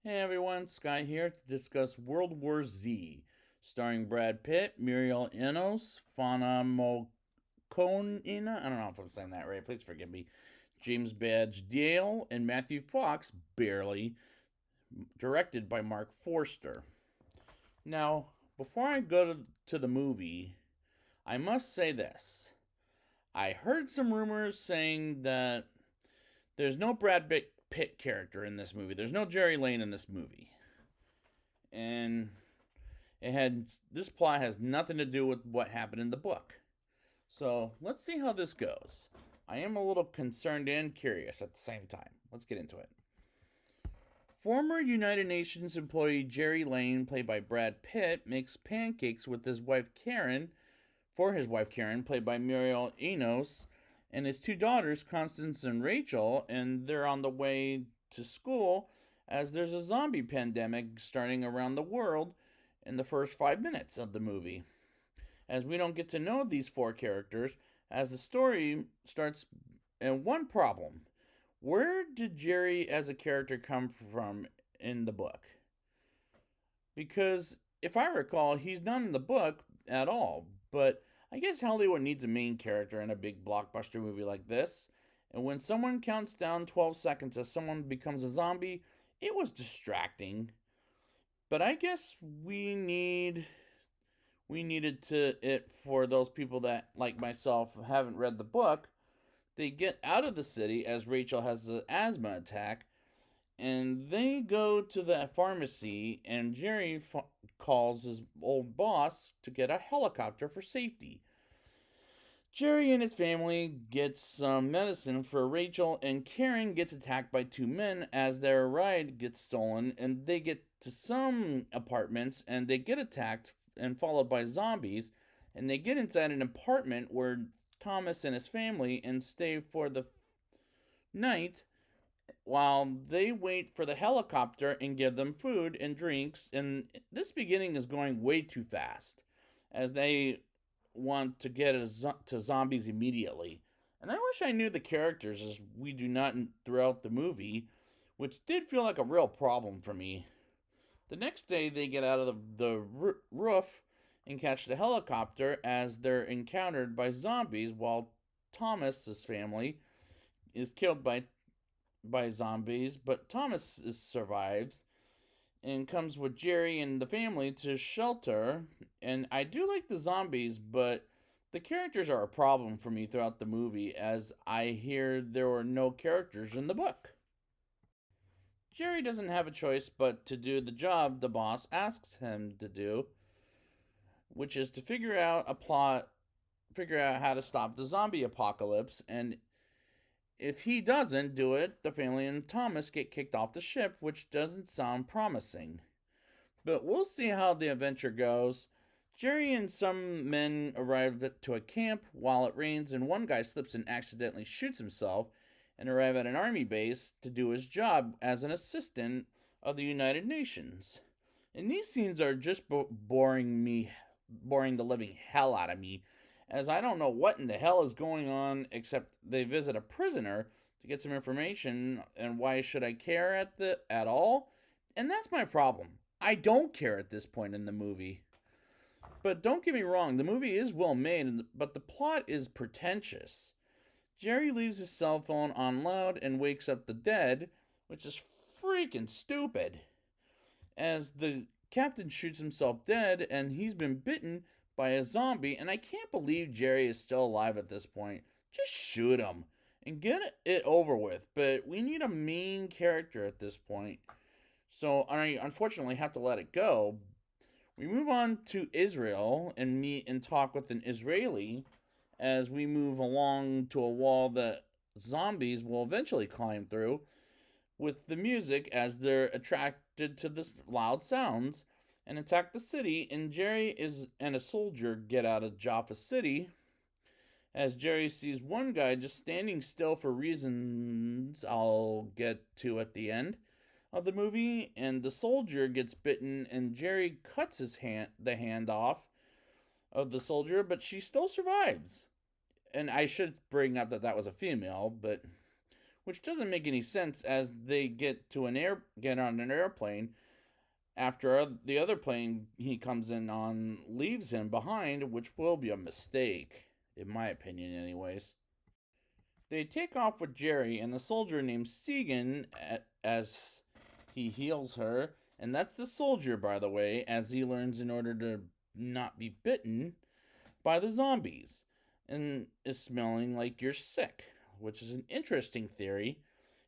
Hey everyone, Sky here to discuss World War Z, starring Brad Pitt, Muriel Enos, Fana Mokonina, I don't know if I'm saying that right, please forgive me, James Badge Dale, and Matthew Fox, barely, directed by Mark Forster. Now, before I go to the movie, I must say this. I heard some rumors saying that there's no Brad Pitt character in this movie, there's no Jerry Lane in this movie. And this plot has nothing to do with what happened in the book. So let's see how this goes. I am a little concerned and curious at the same time. Let's get into it. Former United Nations employee Jerry Lane, played by Brad Pitt, makes pancakes with his wife Karen, for his wife Karen, played by Muriel Enos, and his two daughters, Constance and Rachel, and they're on the way to school as there's a zombie pandemic starting around the world in the first 5 minutes of the movie. As we don't get to know these four characters as the story starts. And one problem, where did Jerry as a character come from in the book? Because if I recall, he's not in the book at all, but I guess Hollywood needs a main character in a big blockbuster movie like this. And when someone counts down 12 seconds as someone becomes a zombie, it was distracting. But I guess we needed to it for those people that, like myself, haven't read the book. They get out of the city as Rachel has an asthma attack, and they go to the pharmacy, and Jerry calls his old boss to get a helicopter for safety. Jerry and his family get some medicine for Rachel, and Karen gets attacked by two men as their ride gets stolen, and they get to some apartments and they get attacked and followed by zombies, and they get inside an apartment where Thomas and his family and stay for the night while they wait for the helicopter and give them food and drinks. And this beginning is going way too fast as they want to get to zombies immediately. And I wish I knew the characters as we do not throughout the movie, which did feel like a real problem for me. The next day, they get out of the roof and catch the helicopter as they're encountered by zombies while Thomas's family is killed by zombies, but Thomas survives and comes with Jerry and the family to shelter. And I do like the zombies, but the characters are a problem for me throughout the movie as I hear there were no characters in the book. Jerry doesn't have a choice but to do the job the boss asks him to do, which is to figure out how to stop the zombie apocalypse. And if he doesn't do it, the family and Thomas get kicked off the ship, which doesn't sound promising. But we'll see how the adventure goes. Jerry and some men arrive to a camp while it rains, and one guy slips and accidentally shoots himself, and arrive at an army base to do his job as an assistant of the United Nations. And these scenes are just boring the living hell out of me, as I don't know what in the hell is going on except they visit a prisoner to get some information, and why should I care at all? And that's my problem. I don't care at this point in the movie. But don't get me wrong, the movie is well made, but the plot is pretentious. Jerry leaves his cell phone on loud and wakes up the dead, which is freaking stupid. As the captain shoots himself dead and he's been bitten by a zombie, and I can't believe Jerry is still alive at this point. Just shoot him and get it over with. But we need a main character at this point. So I unfortunately have to let it go. We move on to Israel and meet and talk with an Israeli as we move along to a wall that zombies will eventually climb through with the music as they're attracted to the loud sounds and attack the city. And and a soldier get out of Jaffa City as Jerry sees one guy just standing still for reasons I'll get to at the end of the movie, and the soldier gets bitten and Jerry cuts the hand off of the soldier, but she still survives. And I should bring up that that was a female, but which doesn't make any sense as they get on an airplane after the other plane he comes in on leaves him behind, which will be a mistake, in my opinion, anyways. They take off with Jerry and the soldier named Segan as he heals her, and that's the soldier, by the way, as he learns in order to not be bitten by the zombies and is smelling like you're sick, which is an interesting theory.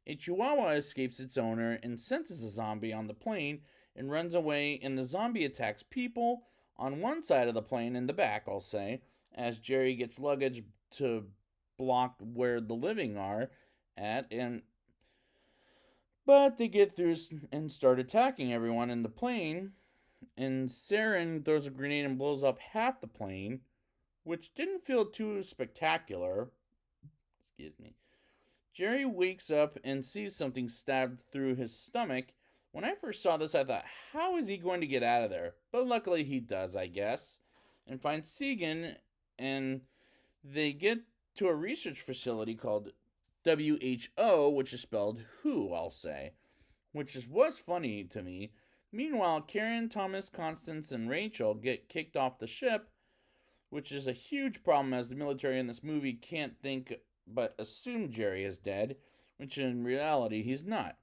A chihuahua escapes its owner and senses a zombie on the plane and runs away, and the zombie attacks people on one side of the plane in the back, I'll say, as Jerry gets luggage to block where the living are at, and but they get through and start attacking everyone in the plane, and Saren throws a grenade and blows up half the plane, which didn't feel too spectacular. Excuse me. Jerry wakes up and sees something stabbed through his stomach. When I first saw this, I thought, how is he going to get out of there? But luckily he does, I guess, and finds Segan, and they get to a research facility called WHO, which is spelled WHO, I'll say, was funny to me. Meanwhile, Karen, Thomas, Constance, and Rachel get kicked off the ship, which is a huge problem as the military in this movie can't think but assume Jerry is dead, which in reality he's not.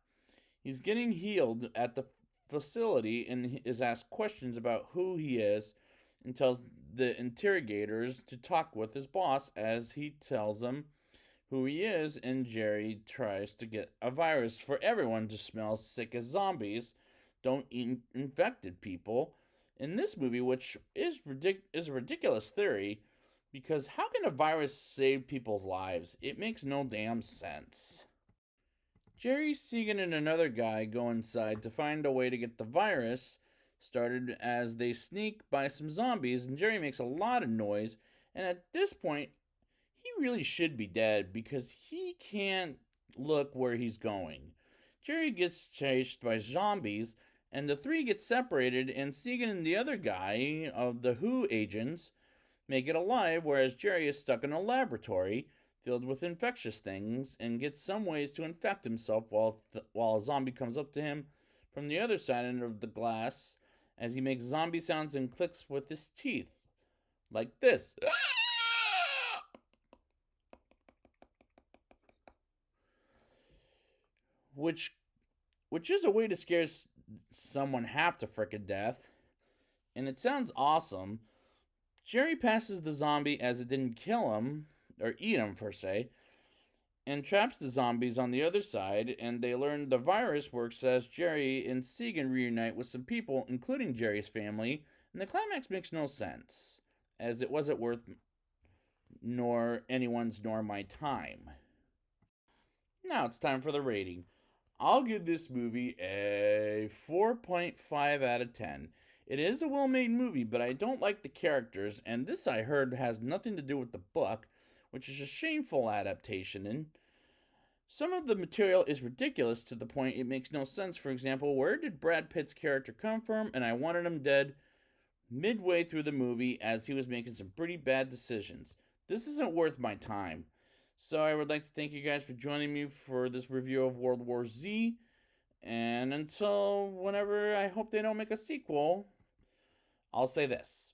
He's getting healed at the facility and is asked questions about who he is and tells the interrogators to talk with his boss as he tells them who he is, and Jerry tries to get a virus for everyone to smell sick as zombies don't eat infected people in this movie, which is a ridiculous theory because how can a virus save people's lives? It makes no damn sense. Jerry, Segan, and another guy go inside to find a way to get the virus started as they sneak by some zombies, and Jerry makes a lot of noise, and at this point, he really should be dead because he can't look where he's going. Jerry gets chased by zombies, and the three get separated, and Segan and the other guy of the WHO agents make it alive, whereas Jerry is stuck in a laboratory filled with infectious things and gets some ways to infect himself while a zombie comes up to him from the other side of the glass as he makes zombie sounds and clicks with his teeth. Like this. which is a way to scare someone half to frickin' death. And it sounds awesome. Jerry passes the zombie as it didn't kill him, or eat him per se, and traps the zombies on the other side, and they learn the virus works as Jerry and Segan reunite with some people, including Jerry's family, and the climax makes no sense, as it wasn't worth nor anyone's nor my time. Now it's time for the rating. I'll give this movie a 4.5 out of 10. It is a well-made movie, but I don't like the characters, and this I heard has nothing to do with the book, which is a shameful adaptation, and some of the material is ridiculous to the point it makes no sense. For example, where did Brad Pitt's character come from? And I wanted him dead midway through the movie as he was making some pretty bad decisions. This isn't worth my time. So I would like to thank you guys for joining me for this review of World War Z. And until whenever I hope they don't make a sequel, I'll say this.